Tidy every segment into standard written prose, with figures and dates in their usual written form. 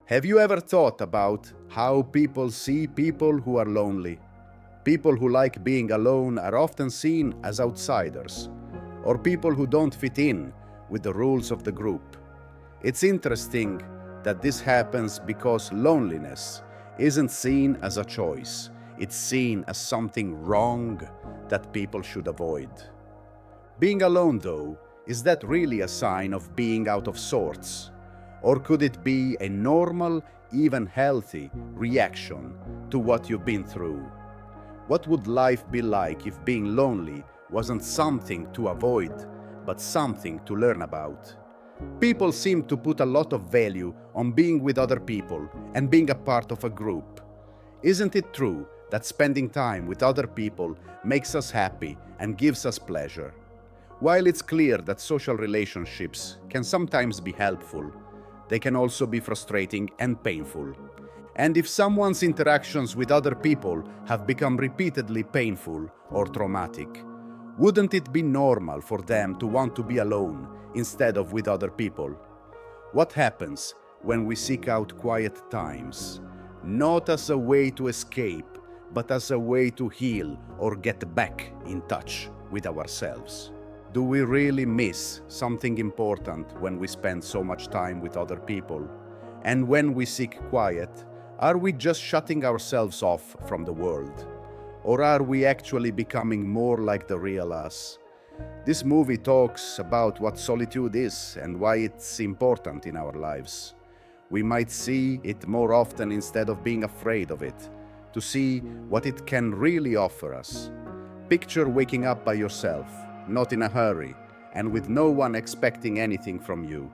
Have you ever thought about how people see people who are lonely? People who like being alone are often seen as outsiders, or people who don't fit in with the rules of the group. It's interesting that this happens because loneliness isn't seen as a choice. It's seen as something wrong that people should avoid. Being alone, though, is that really a sign of being out of sorts? Or could it be a normal, even healthy reaction to what you've been through? What would life be like if being lonely wasn't something to avoid, but something to learn about? People seem to put a lot of value on being with other people and being a part of a group. Isn't it true that spending time with other people makes us happy and gives us pleasure? While it's clear that social relationships can sometimes be helpful, they can also be frustrating and painful. And if someone's interactions with other people have become repeatedly painful or traumatic, wouldn't it be normal for them to want to be alone instead of with other people? What happens when we seek out quiet times, not as a way to escape, but as a way to heal or get back in touch with ourselves? Do we really miss something important when we spend so much time with other people? And when we seek quiet, are we just shutting ourselves off from the world? Or are we actually becoming more like the real us? This movie talks about what solitude is and why it's important in our lives. We might see it more often instead of being afraid of it, to see what it can really offer us. Picture waking up by yourself, not in a hurry, and with no one expecting anything from you.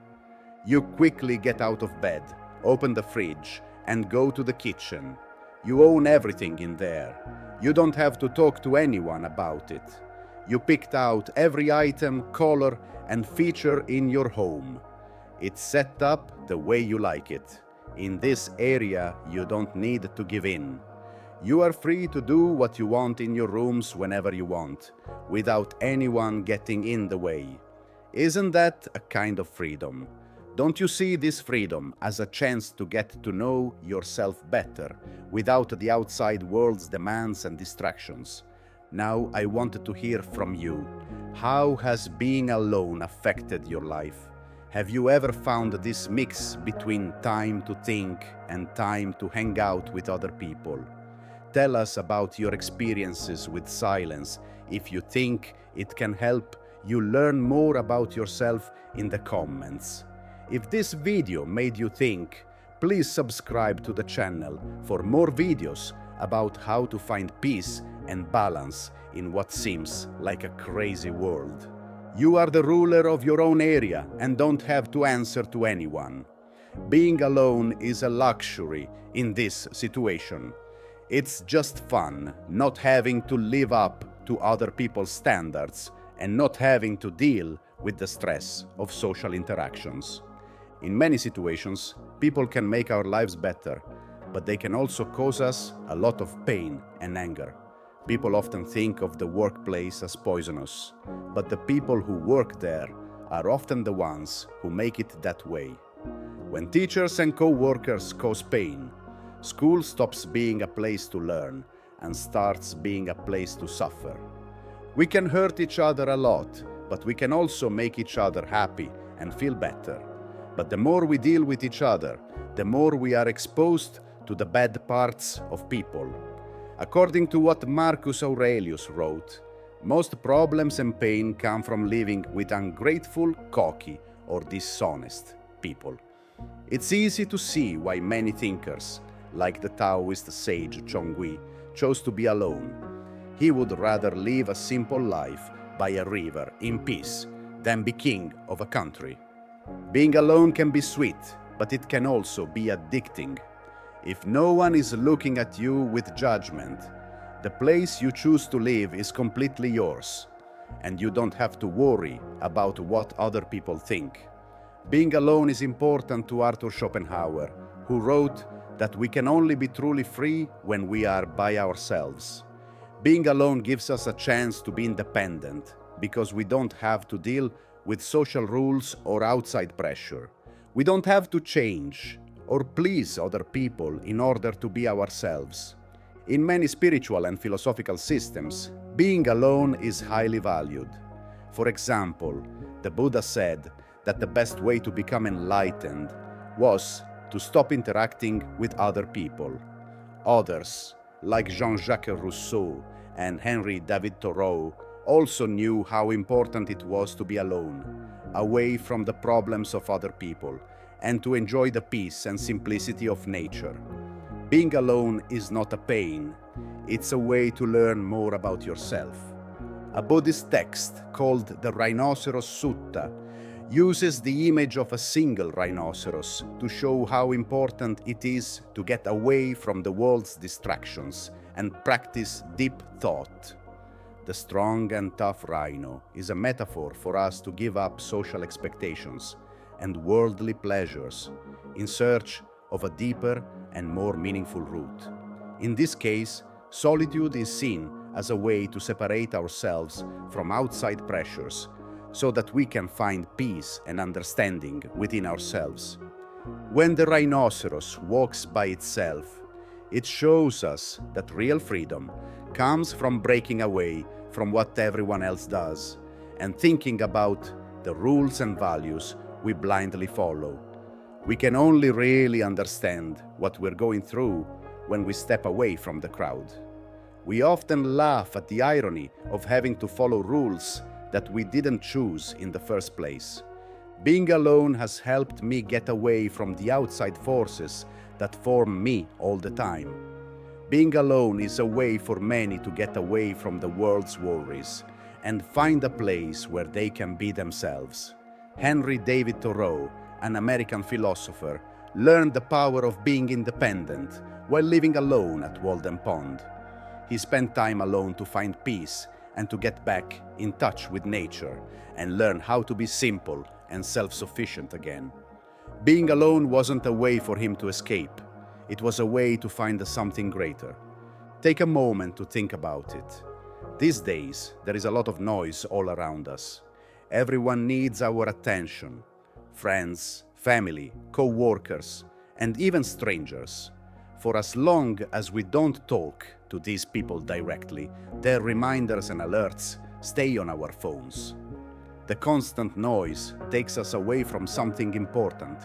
You quickly get out of bed, open the fridge, and go to the kitchen. You own everything in there. You don't have to talk to anyone about it. You picked out every item, color, and feature in your home. It's set up the way you like it. In this area, you don't need to give in. You are free to do what you want in your rooms whenever you want, without anyone getting in the way. Isn't that a kind of freedom? Don't you see this freedom as a chance to get to know yourself better, without the outside world's demands and distractions? Now I wanted to hear from you. How has being alone affected your life? Have you ever found this mix between time to think and time to hang out with other people? Tell us about your experiences with silence if you think it can help you learn more about yourself in the comments. If this video made you think, please subscribe to the channel for more videos about how to find peace and balance in what seems like a crazy world. You are the ruler of your own area and don't have to answer to anyone. Being alone is a luxury in this situation. It's just fun, not having to live up to other people's standards and not having to deal with the stress of social interactions. In many situations, people can make our lives better, but they can also cause us a lot of pain and anger. People often think of the workplace as poisonous, but the people who work there are often the ones who make it that way. When teachers and co-workers cause pain, school stops being a place to learn and starts being a place to suffer. We can hurt each other a lot, but we can also make each other happy and feel better. But the more we deal with each other, the more we are exposed to the bad parts of people. According to what Marcus Aurelius wrote, most problems and pain come from living with ungrateful, cocky, or dishonest people. It's easy to see why many thinkers, like the Taoist sage Zhonghui, chose to be alone. He would rather live a simple life by a river in peace than be king of a country. Being alone can be sweet, but it can also be addicting. If no one is looking at you with judgment, the place you choose to live is completely yours, and you don't have to worry about what other people think. Being alone is important to Arthur Schopenhauer, who wrote that we can only be truly free when we are by ourselves. Being alone gives us a chance to be independent, because we don't have to deal with social rules or outside pressure. We don't have to change or please other people in order to be ourselves. In many spiritual and philosophical systems, being alone is highly valued. For example, the Buddha said that the best way to become enlightened was to stop interacting with other people. Others, like Jean-Jacques Rousseau and Henry David Thoreau, also knew how important it was to be alone, away from the problems of other people, and to enjoy the peace and simplicity of nature. Being alone is not a pain, it's a way to learn more about yourself. A Buddhist text called the Rhinoceros Sutta uses the image of a single rhinoceros to show how important it is to get away from the world's distractions and practice deep thought. The strong and tough rhino is a metaphor for us to give up social expectations and worldly pleasures in search of a deeper and more meaningful route. In this case, solitude is seen as a way to separate ourselves from outside pressures so that we can find peace and understanding within ourselves. When the rhinoceros walks by itself, it shows us that real freedom comes from breaking away from what everyone else does and thinking about the rules and values we blindly follow. We can only really understand what we're going through when we step away from the crowd. We often laugh at the irony of having to follow rules that we didn't choose in the first place. Being alone has helped me get away from the outside forces that form me all the time. Being alone is a way for many to get away from the world's worries and find a place where they can be themselves. Henry David Thoreau, an American philosopher, learned the power of being independent while living alone at Walden Pond. He spent time alone to find peace and to get back in touch with nature and learn how to be simple and self-sufficient again. Being alone wasn't a way for him to escape. It was a way to find something greater. Take a moment to think about it. These days, there is a lot of noise all around us. Everyone needs our attention. Friends, family, co-workers, and even strangers. For as long as we don't talk to these people directly, their reminders and alerts stay on our phones. The constant noise takes us away from something important,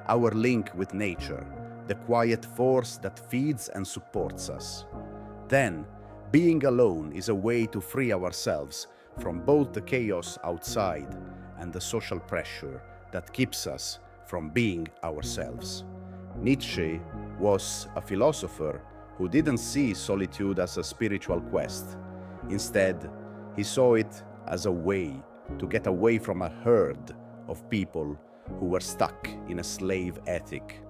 our link with nature, the quiet force that feeds and supports us. Then, being alone is a way to free ourselves from both the chaos outside and the social pressure that keeps us from being ourselves. Nietzsche was a philosopher who didn't see solitude as a spiritual quest. Instead, he saw it as a way to get away from a herd of people who were stuck in a slave ethic.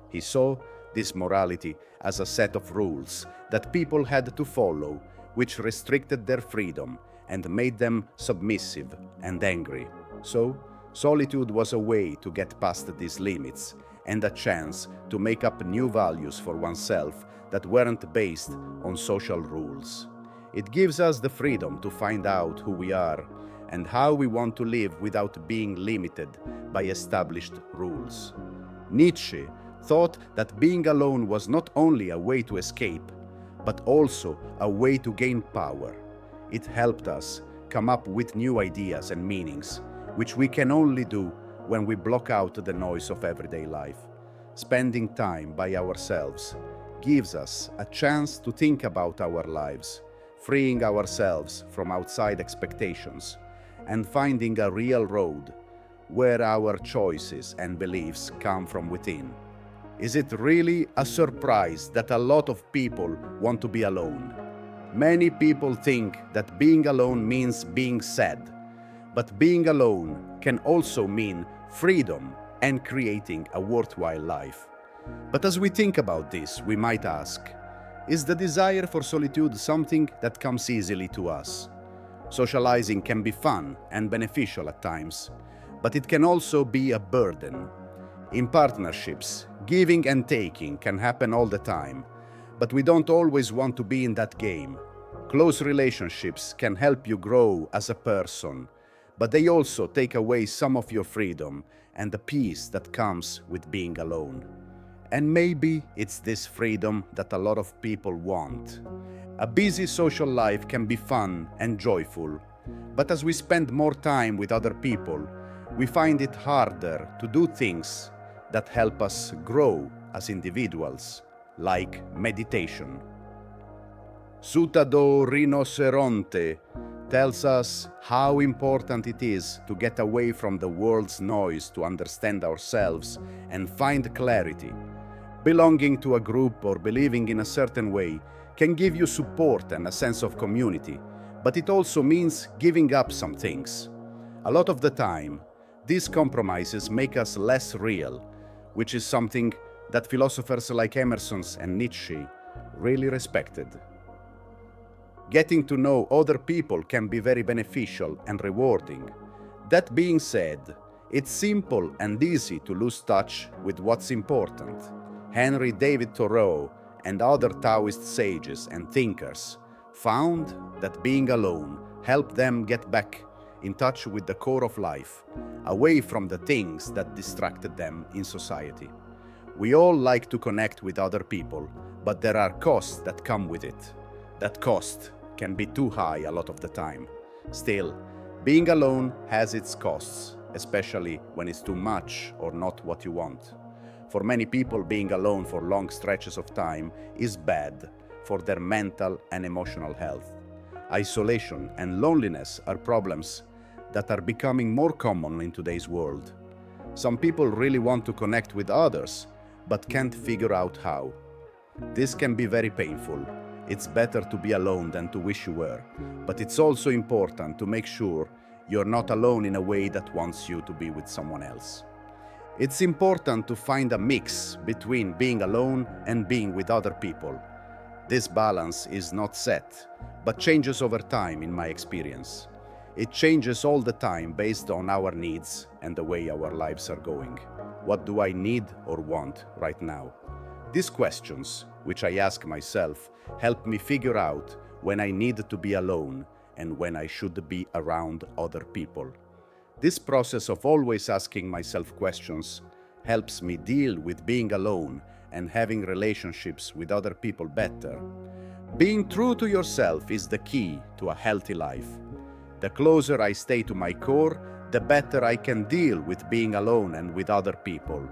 He saw this morality as a set of rules that people had to follow, which restricted their freedom and made them submissive and angry. So, solitude was a way to get past these limits and a chance to make up new values for oneself that weren't based on social rules. It gives us the freedom to find out who we are and how we want to live without being limited by established rules. Nietzsche thought that being alone was not only a way to escape, but also a way to gain power. It helped us come up with new ideas and meanings, which we can only do when we block out the noise of everyday life. Spending time by ourselves gives us a chance to think about our lives, freeing ourselves from outside expectations, and finding a real road where our choices and beliefs come from within. Is it really a surprise that a lot of people want to be alone? Many people think that being alone means being sad, but being alone can also mean freedom and creating a worthwhile life. But as we think about this, we might ask, is the desire for solitude something that comes easily to us? Socializing can be fun and beneficial at times, but it can also be a burden. In partnerships, giving and taking can happen all the time, but we don't always want to be in that game. Close relationships can help you grow as a person, but they also take away some of your freedom and the peace that comes with being alone. And maybe it's this freedom that a lot of people want. A busy social life can be fun and joyful, but as we spend more time with other people, we find it harder to do things that help us grow as individuals, like meditation. Sutta do Rinoceronte tells us how important it is to get away from the world's noise to understand ourselves and find clarity. Belonging to a group or believing in a certain way can give you support and a sense of community, but it also means giving up some things. A lot of the time, these compromises make us less real, which is something that philosophers like Emerson and Nietzsche really respected. Getting to know other people can be very beneficial and rewarding. That being said, it's simple and easy to lose touch with what's important. Henry David Thoreau and other Taoist sages and thinkers found that being alone helped them get back in touch with the core of life, away from the things that distracted them in society. We all like to connect with other people, but there are costs that come with it. That cost can be too high a lot of the time. Still, being alone has its costs, especially when it's too much or not what you want. For many people, being alone for long stretches of time is bad for their mental and emotional health. Isolation and loneliness are problems that are becoming more common in today's world. Some people really want to connect with others, but can't figure out how. This can be very painful. It's better to be alone than to wish you were, but it's also important to make sure you're not alone in a way that wants you to be with someone else. It's important to find a mix between being alone and being with other people. This balance is not set, but changes over time in my experience. It changes all the time based on our needs and the way our lives are going. What do I need or want right now? These questions, which I ask myself, help me figure out when I need to be alone and when I should be around other people. This process of always asking myself questions helps me deal with being alone and having relationships with other people better. Being true to yourself is the key to a healthy life. The closer I stay to my core, the better I can deal with being alone and with other people.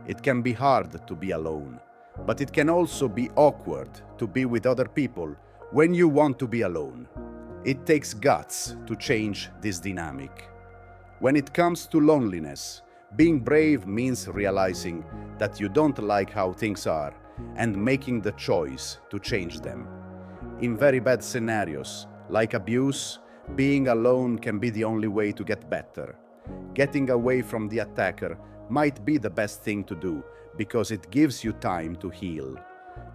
It can be hard to be alone, but it can also be awkward to be with other people when you want to be alone. It takes guts to change this dynamic. When it comes to loneliness, being brave means realizing that you don't like how things are and making the choice to change them. In very bad scenarios, like abuse, being alone can be the only way to get better. Getting away from the attacker might be the best thing to do because it gives you time to heal.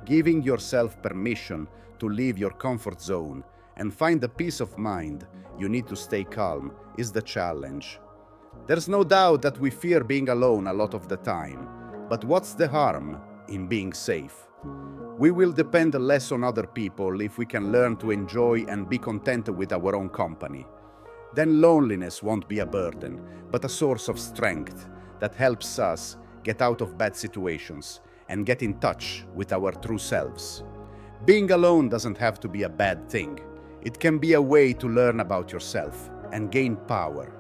Giving yourself permission to leave your comfort zone and find the peace of mind you need to stay calm is the challenge. There's no doubt that we fear being alone a lot of the time, but what's the harm in being safe? We will depend less on other people if we can learn to enjoy and be content with our own company. Then loneliness won't be a burden, but a source of strength that helps us get out of bad situations and get in touch with our true selves. Being alone doesn't have to be a bad thing. It can be a way to learn about yourself and gain power.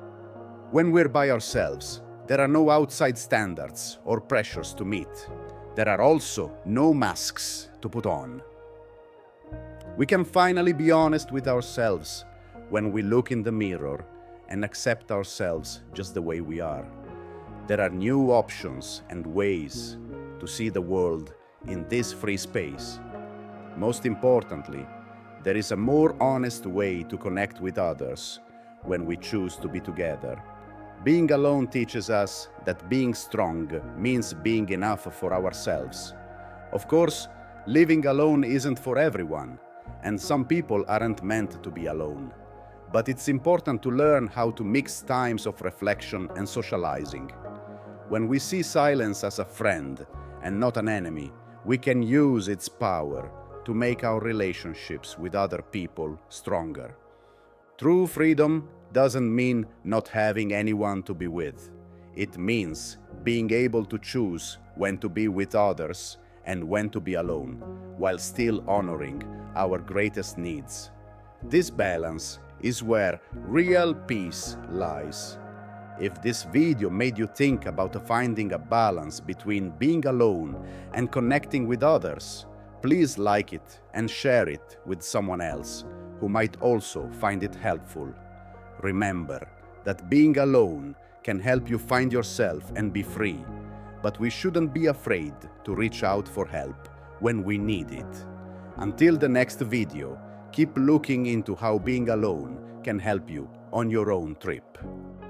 When we're by ourselves, there are no outside standards or pressures to meet. There are also no masks to put on. We can finally be honest with ourselves when we look in the mirror and accept ourselves just the way we are. There are new options and ways to see the world in this free space. Most importantly, there is a more honest way to connect with others when we choose to be together. Being alone teaches us that being strong means being enough for ourselves. Of course, living alone isn't for everyone, and some people aren't meant to be alone. But it's important to learn how to mix times of reflection and socializing. When we see silence as a friend and not an enemy, we can use its power to make our relationships with other people stronger. True freedom doesn't mean not having anyone to be with. It means being able to choose when to be with others and when to be alone, while still honoring our greatest needs. This balance is where real peace lies. If this video made you think about finding a balance between being alone and connecting with others, please like it and share it with someone else who might also find it helpful. Remember that being alone can help you find yourself and be free, but we shouldn't be afraid to reach out for help when we need it. Until the next video, keep looking into how being alone can help you on your own trip.